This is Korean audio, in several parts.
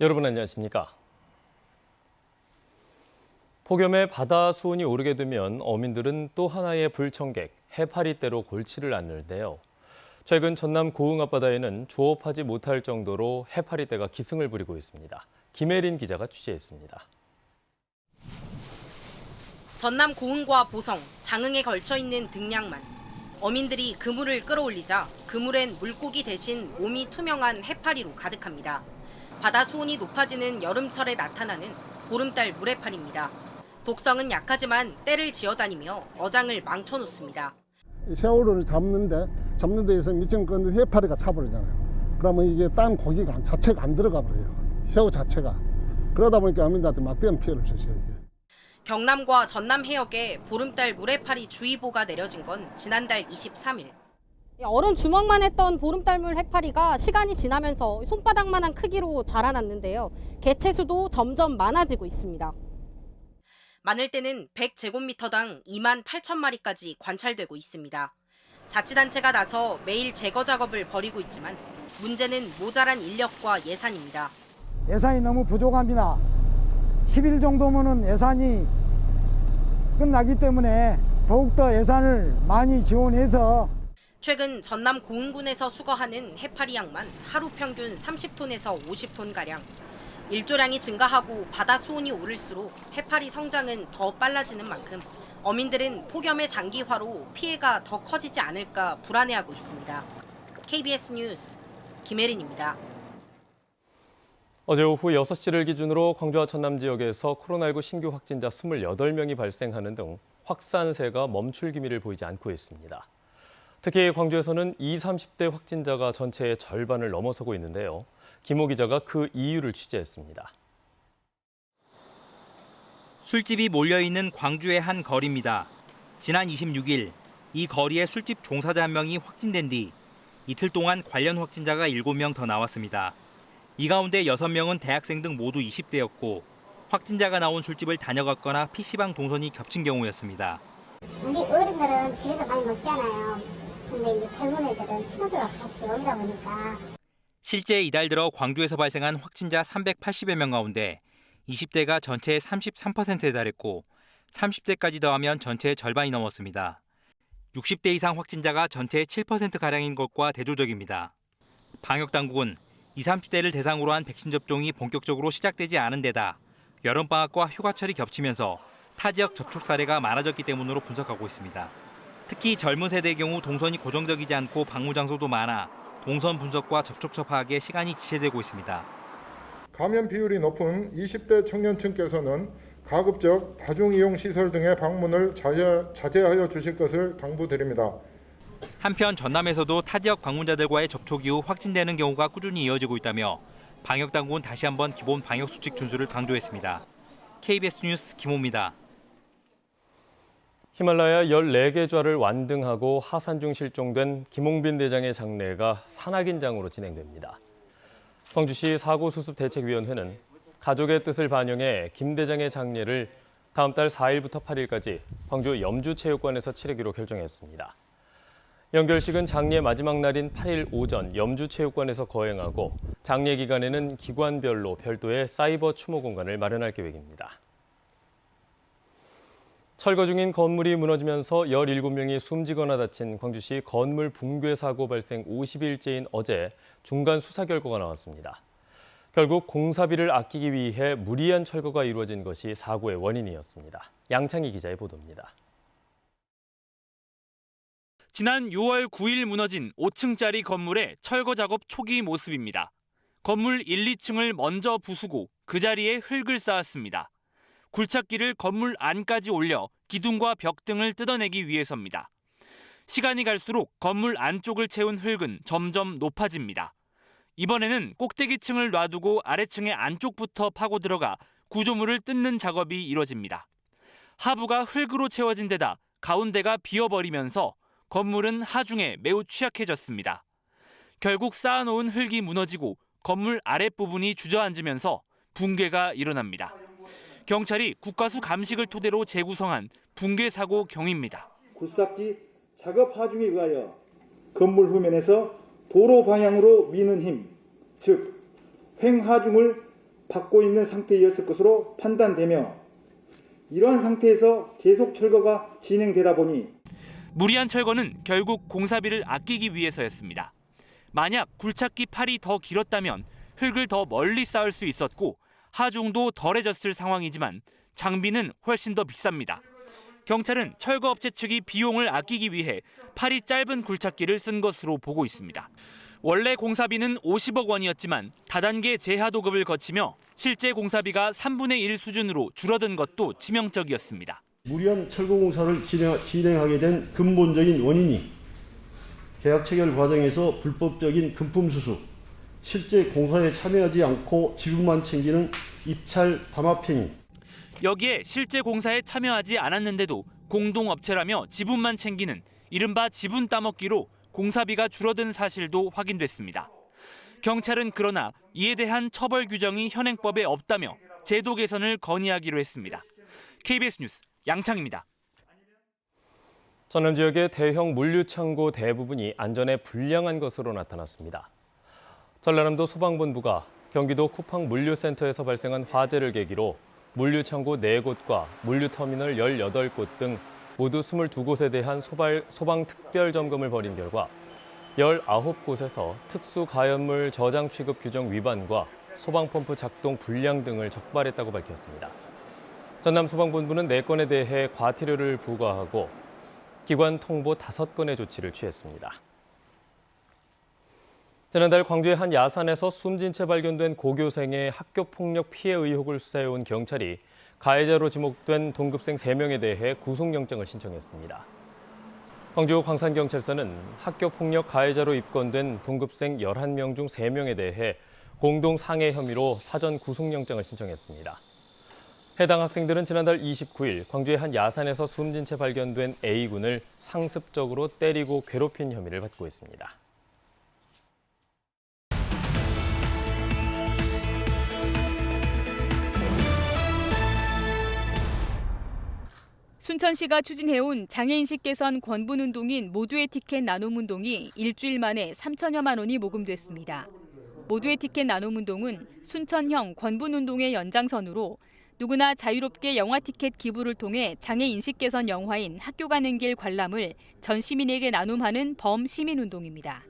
여러분 안녕하십니까? 폭염에 바다 수온이 오르게 되면 어민들은 또 하나의 불청객, 해파리떼로 골치를 앓는데요. 최근 전남 고흥 앞바다에는 조업하지 못할 정도로 해파리떼가 기승을 부리고 있습니다. 김혜린 기자가 취재했습니다. 전남 고흥과 보성, 장흥에 걸쳐 있는 등량만. 어민들이 그물을 끌어올리자 그물엔 물고기 대신 몸이 투명한 해파리로 가득합니다. 바다 수온이 높아지는 여름철에 나타나는 보름달 물해파리입니다. 독성은 약하지만 떼를 지어다니며 어장을 망쳐놓습니다. 새우를 잡는 데에서 미천 건 해파리가 차버리잖아요. 그러면 이게 딴 고기가 자체가 안 들어가 버려요. 새우 자체가. 그러다 보니까 어민들한테 막대한 피해를 주셔요. 경남과 전남 해역에 보름달 물해파리 주의보가 내려진 건 지난달 23일. 어른 주먹만 했던 보름달물 해파리가 시간이 지나면서 손바닥만한 크기로 자라났는데요. 개체수도 점점 많아지고 있습니다. 많을 때는 100제곱미터당 2만 8천 마리까지 관찰되고 있습니다. 자치단체가 나서 매일 제거 작업을 벌이고 있지만 문제는 모자란 인력과 예산입니다. 예산이 너무 부족합니다. 10일 정도면은 예산이 끝나기 때문에 더욱더 예산을 많이 지원해서 최근 전남 고흥군에서 수거하는 해파리 양만 하루 평균 30톤에서 50톤가량. 일조량이 증가하고 바다 수온이 오를수록 해파리 성장은 더 빨라지는 만큼 어민들은 폭염의 장기화로 피해가 더 커지지 않을까 불안해하고 있습니다. KBS 뉴스 김혜린입니다. 어제 오후 6시를 기준으로 광주와 전남 지역에서 코로나19 신규 확진자 28명이 발생하는 등 확산세가 멈출 기미를 보이지 않고 있습니다. 특히 광주에서는 20, 30대 확진자가 전체의 절반을 넘어서고 있는데요. 김호 기자가 그 이유를 취재했습니다. 술집이 몰려있는 광주의 한 거리입니다. 지난 26일 이 거리에 술집 종사자 한 명이 확진된 뒤 이틀 동안 관련 확진자가 7명 더 나왔습니다. 이 가운데 6명은 대학생 등 모두 20대였고 확진자가 나온 술집을 다녀갔거나 PC방 동선이 겹친 경우였습니다. 우리 어른들은 집에서 많이 먹잖아요. 근데 이제 젊은 애들은 친구들과 같이 오다 보니까. 실제 이달 들어 광주에서 발생한 확진자 380여 명 가운데 20대가 전체의 33%에 달했고 30대까지 더하면 전체의 절반이 넘었습니다. 60대 이상 확진자가 전체의 7%가량인 것과 대조적입니다. 방역당국은 20, 30대를 대상으로 한 백신 접종이 본격적으로 시작되지 않은 데다 여름방학과 휴가철이 겹치면서 타 지역 접촉 사례가 많아졌기 때문으로 분석하고 있습니다. 특히 젊은 세대의 경우 동선이 고정적이지 않고 방문 장소도 많아 동선 분석과 접촉처 파악에 시간이 지체되고 있습니다. 감염 비율이 높은 20대 청년층께서는 가급적 다중이용시설 등의 방문을 자제하여 주실 것을 당부드립니다. 한편 전남에서도 타 지역 방문자들과의 접촉 이후 확진되는 경우가 꾸준히 이어지고 있다며 방역당국은 다시 한번 기본 방역수칙 준수를 강조했습니다. KBS 뉴스 김호입니다. 히말라야 14개 좌를 완등하고 하산 중 실종된 김홍빈 대장의 장례가 산악인장으로 진행됩니다. 광주시 사고수습대책위원회는 가족의 뜻을 반영해 김 대장의 장례를 다음 달 4일부터 8일까지 광주 염주체육관에서 치르기로 결정했습니다. 연결식은 장례 마지막 날인 8일 오전 염주체육관에서 거행하고 장례 기간에는 기관별로 별도의 사이버 추모 공간을 마련할 계획입니다. 철거 중인 건물이 무너지면서 17명이 숨지거나 다친 광주시 건물 붕괴 사고 발생 50일째인 어제 중간 수사 결과가 나왔습니다. 결국 공사비를 아끼기 위해 무리한 철거가 이루어진 것이 사고의 원인이었습니다. 양창희 기자의 보도입니다. 지난 6월 9일 무너진 5층짜리 건물의 철거 작업 초기 모습입니다. 건물 1, 2층을 먼저 부수고 그 자리에 흙을 쌓았습니다. 굴착기를 건물 안까지 올려 기둥과 벽 등을 뜯어내기 위해서입니다. 시간이 갈수록 건물 안쪽을 채운 흙은 점점 높아집니다. 이번에는 꼭대기층을 놔두고 아래층의 안쪽부터 파고 들어가 구조물을 뜯는 작업이 이뤄집니다. 하부가 흙으로 채워진 데다 가운데가 비어버리면서 건물은 하중에 매우 취약해졌습니다. 결국 쌓아놓은 흙이 무너지고 건물 아랫부분이 주저앉으면서 붕괴가 일어납니다. 경찰이 국가수 감식을 토대로 재구성한 붕괴 사고 경위입니다. 굴삭기 작업 하중에 의하여 건물 후면에서 도로 방향으로 미는 힘, 즉 횡하중을 받고 있는 상태였을 것으로 판단되며 이러한 상태에서 계속 철거가 진행되다 보니 무리한 철거는 결국 공사비를 아끼기 위해서였습니다. 만약 굴착기 팔이 더 길었다면 흙을 더 멀리 쌓을 수 있었고 하중도 덜해졌을 상황이지만 장비는 훨씬 더 비쌉니다. 경찰은 철거업체 측이 비용을 아끼기 위해 팔이 짧은 굴착기를 쓴 것으로 보고 있습니다. 원래 공사비는 50억 원이었지만 다단계 재하도급을 거치며 실제 공사비가 3분의 1 수준으로 줄어든 것도 치명적이었습니다. 무리한 철거 공사를 진행하게 된 근본적인 원인이 계약 체결 과정에서 불법적인 금품 수수, 실제 공사에 참여하지 않고 지분만 챙기는 입찰 담합행위. 여기에 실제 공사에 참여하지 않았는데도 공동업체라며 지분만 챙기는 이른바 지분 따먹기로 공사비가 줄어든 사실도 확인됐습니다. 경찰은 그러나 이에 대한 처벌 규정이 현행법에 없다며 제도 개선을 건의하기로 했습니다. KBS 뉴스 양창입니다. 전남 지역의 대형 물류창고 대부분이 안전에 불량한 것으로 나타났습니다. 전라남도 소방본부가 경기도 쿠팡 물류센터에서 발생한 화재를 계기로 물류창고 4곳과 물류터미널 18곳 등 모두 22곳에 대한 소방 특별 점검을 벌인 결과 19곳에서 특수 가연물 저장 취급 규정 위반과 소방펌프 작동 불량 등을 적발했다고 밝혔습니다. 전남소방본부는 4건에 대해 과태료를 부과하고 기관 통보 5건의 조치를 취했습니다. 지난달 광주의 한 야산에서 숨진 채 발견된 고교생의 학교폭력 피해 의혹을 수사해온 경찰이 가해자로 지목된 동급생 3명에 대해 구속영장을 신청했습니다. 광주 광산경찰서는 학교폭력 가해자로 입건된 동급생 11명 중 3명에 대해 공동상해 혐의로 사전 구속영장을 신청했습니다. 해당 학생들은 지난달 29일 광주의 한 야산에서 숨진 채 발견된 A군을 상습적으로 때리고 괴롭힌 혐의를 받고 있습니다. 순천시가 추진해온 장애인식 개선 권분운동인 모두의 티켓 나눔운동이 일주일 만에 3천여만 원이 모금됐습니다. 모두의 티켓 나눔운동은 순천형 권분운동의 연장선으로 누구나 자유롭게 영화 티켓 기부를 통해 장애인식 개선 영화인 학교 가는 길 관람을 전 시민에게 나눔하는 범시민운동입니다.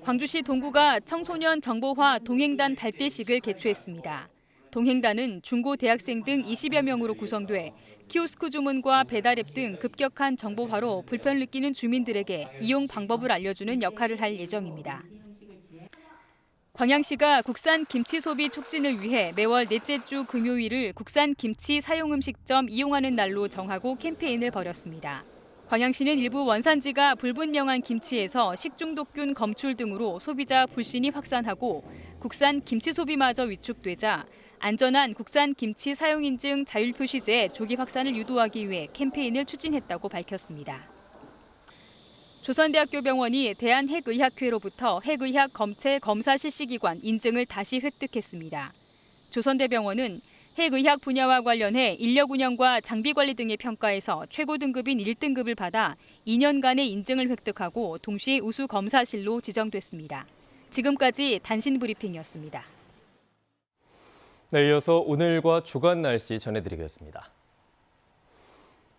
광주시 동구가 청소년 정보화 동행단 발대식을 개최했습니다. 동행단은 중고 대학생 등 20여 명으로 구성돼 키오스크 주문과 배달앱 등 급격한 정보화로 불편을 느끼는 주민들에게 이용 방법을 알려주는 역할을 할 예정입니다. 광양시가 국산 김치 소비 촉진을 위해 매월 넷째 주 금요일을 국산 김치 사용 음식점 이용하는 날로 정하고 캠페인을 벌였습니다. 광양시는 일부 원산지가 불분명한 김치에서 식중독균 검출 등으로 소비자 불신이 확산하고 국산 김치 소비마저 위축되자 안전한 국산 김치 사용 인증 자율 표시제 조기 확산을 유도하기 위해 캠페인을 추진했다고 밝혔습니다. 조선대학교 병원이 대한핵의학회로부터 핵의학 검체 검사 실시기관 인증을 다시 획득했습니다. 조선대병원은 핵의학 분야와 관련해 인력 운영과 장비 관리 등의 평가에서 최고 등급인 1등급을 받아 2년간의 인증을 획득하고 동시에 우수 검사실로 지정됐습니다. 지금까지 단신 브리핑이었습니다. 네, 이어서 오늘과 주간 날씨 전해드리겠습니다.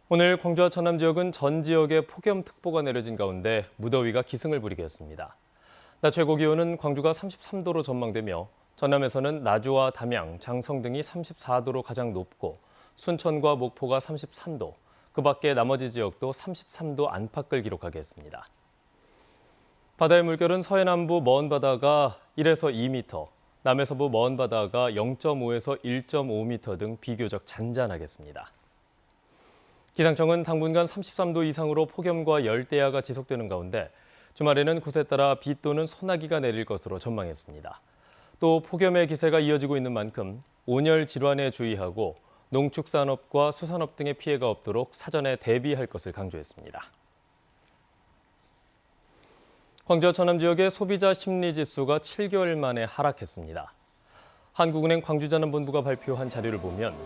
오늘 광주와 전남 지역은 전 지역에 폭염특보가 내려진 가운데 무더위가 기승을 부리겠습니다. 낮 최고 기온은 광주가 33도로 전망되며 전남에서는 나주와 담양, 장성 등이 34도로 가장 높고 순천과 목포가 33도, 그 밖에 나머지 지역도 33도 안팎을 기록하겠습니다. 바다의 물결은 서해남부 먼 바다가 1에서 2m, 남해서부 먼 바다가 0.5에서 1.5m 등 비교적 잔잔하겠습니다. 기상청은 당분간 33도 이상으로 폭염과 열대야가 지속되는 가운데 주말에는 곳에 따라 비 또는 소나기가 내릴 것으로 전망했습니다. 또 폭염의 기세가 이어지고 있는 만큼 온열 질환에 주의하고 농축산업과 수산업 등의 피해가 없도록 사전에 대비할 것을 강조했습니다. 광주와 전남 지역의 소비자 심리지수가 7개월 만에 하락했습니다. 한국은행 광주전남본부가 발표한 자료를 보면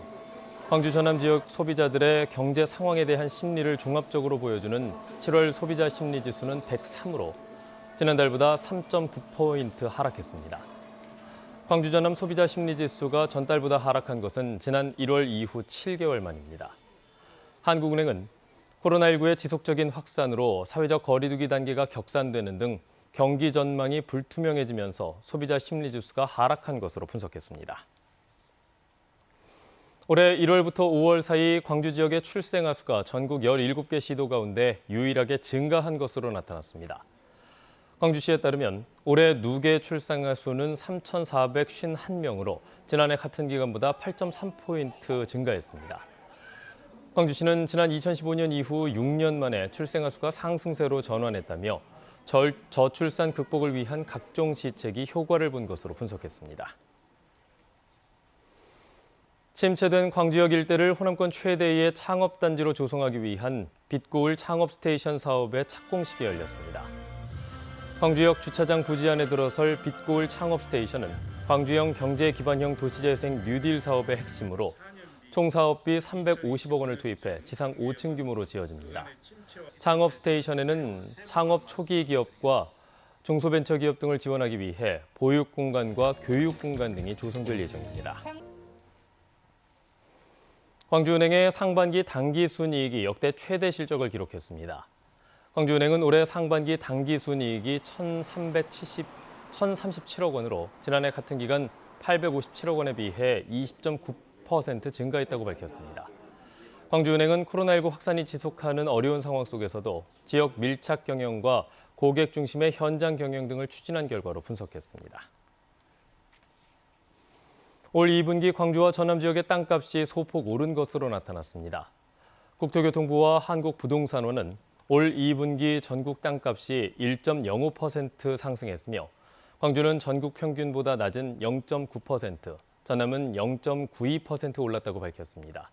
광주 전남 지역 소비자들의 경제 상황에 대한 심리를 종합적으로 보여주는 7월 소비자 심리지수는 103으로 지난달보다 3.9포인트 하락했습니다. 광주 전남 소비자 심리지수가 전달보다 하락한 것은 지난 1월 이후 7개월 만입니다. 한국은행은 코로나19의 지속적인 확산으로 사회적 거리두기 단계가 격산되는 등 경기 전망이 불투명해지면서 소비자 심리지수가 하락한 것으로 분석했습니다. 올해 1월부터 5월 사이 광주 지역의 출생아 수가 전국 17개 시도 가운데 유일하게 증가한 것으로 나타났습니다. 광주시에 따르면 올해 누계 출생아 수는 3,451명으로 지난해 같은 기간보다 8.3포인트 증가했습니다. 광주시는 지난 2015년 이후 6년 만에 출생아 수가 상승세로 전환했다며 저출산 극복을 위한 각종 시책이 효과를 본 것으로 분석했습니다. 침체된 광주역 일대를 호남권 최대의 창업단지로 조성하기 위한 빛고울 창업스테이션 사업의 착공식이 열렸습니다. 광주역 주차장 부지 안에 들어설 빛고울 창업스테이션은 광주형 경제기반형 도시재생 뉴딜 사업의 핵심으로 총 사업비 350억 원을 투입해 지상 5층 규모로 지어집니다. 창업스테이션에는 창업 초기 기업과 중소벤처기업 등을 지원하기 위해 보육공간과 교육공간 등이 조성될 예정입니다. 광주은행의 상반기 당기순이익이 역대 최대 실적을 기록했습니다. 광주은행은 올해 상반기 당기순이익이 1,337억 원으로 지난해 같은 기간 857억 원에 비해 20.9% 증가했다고 밝혔습니다. 광주은행은 코로나19 확산이 지속하는 어려운 상황 속에서도 지역 밀착 경영과 고객 중심의 현장 경영 등을 추진한 결과로 분석했습니다. 올 2분기 광주와 전남 지역의 땅값이 소폭 오른 것으로 나타났습니다. 국토교통부와 한국부동산원은 올 2분기 전국 땅값이 1.05% 상승했으며 광주는 전국 평균보다 낮은 0.9%, 전남은 0.92% 올랐다고 밝혔습니다.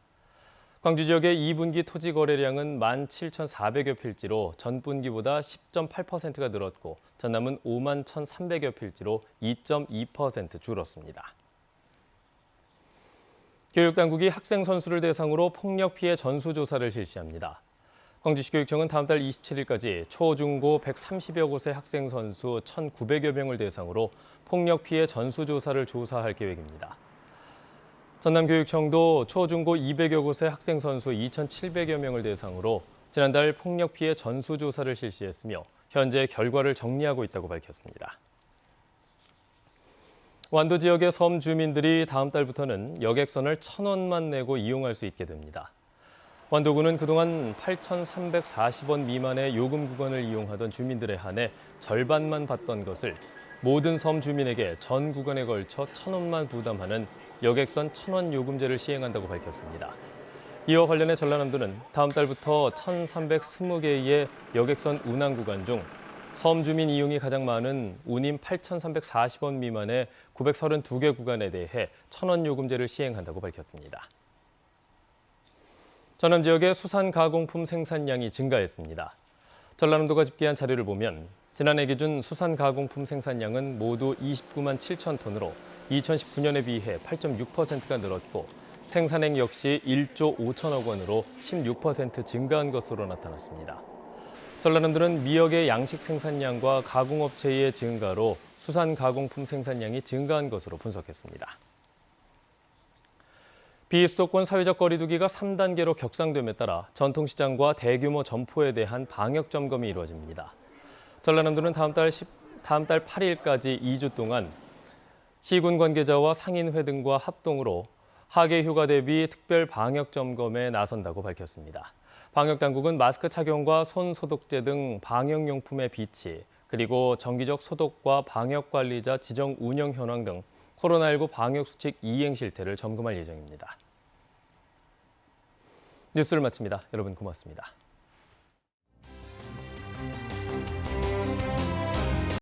광주 지역의 2분기 토지 거래량은 17,400여 필지로 전분기보다 10.8%가 늘었고 전남은 51,300여 필지로 2.2% 줄었습니다. 교육당국이 학생 선수를 대상으로 폭력 피해 전수조사를 실시합니다. 광주시 교육청은 다음 달 27일까지 초, 중, 고 130여 곳의 학생 선수 1,900여 명을 대상으로 폭력 피해 전수조사를 조사할 계획입니다. 전남교육청도 초, 중, 고 200여 곳의 학생 선수 2,700여 명을 대상으로 지난달 폭력 피해 전수조사를 실시했으며 현재 결과를 정리하고 있다고 밝혔습니다. 완도 지역의 섬 주민들이 다음 달부터는 여객선을 1,000원만 내고 이용할 수 있게 됩니다. 완도군은 그동안 8,340원 미만의 요금 구간을 이용하던 주민들에 한해 절반만 받던 것을 모든 섬 주민에게 전 구간에 걸쳐 1,000원만 부담하는 여객선 1,000원 요금제를 시행한다고 밝혔습니다. 이와 관련해 전라남도는 다음 달부터 1,320개의 여객선 운항 구간 중 섬 주민 이용이 가장 많은 운임 8,340원 미만의 932개 구간에 대해 1,000원 요금제를 시행한다고 밝혔습니다. 전남 지역의 수산 가공품 생산량이 증가했습니다. 전라남도가 집계한 자료를 보면 지난해 기준 수산 가공품 생산량은 모두 29만 7천 톤으로 2019년에 비해 8.6%가 늘었고 생산액 역시 1조 5천억 원으로 16% 증가한 것으로 나타났습니다. 전라남도는 미역의 양식 생산량과 가공업체의 증가로 수산 가공품 생산량이 증가한 것으로 분석했습니다. 비수도권 사회적 거리두기가 3단계로 격상됨에 따라 전통시장과 대규모 점포에 대한 방역 점검이 이루어집니다. 전라남도는 다음 달 8일까지 2주 동안 시군 관계자와 상인회 등과 합동으로 하계 휴가 대비 특별 방역 점검에 나선다고 밝혔습니다. 방역당국은 마스크 착용과 손 소독제 등 방역용품의 비치, 그리고 정기적 소독과 방역관리자 지정 운영 현황 등 코로나19 방역수칙 이행 실태를 점검할 예정입니다. 뉴스를 마칩니다. 여러분 고맙습니다.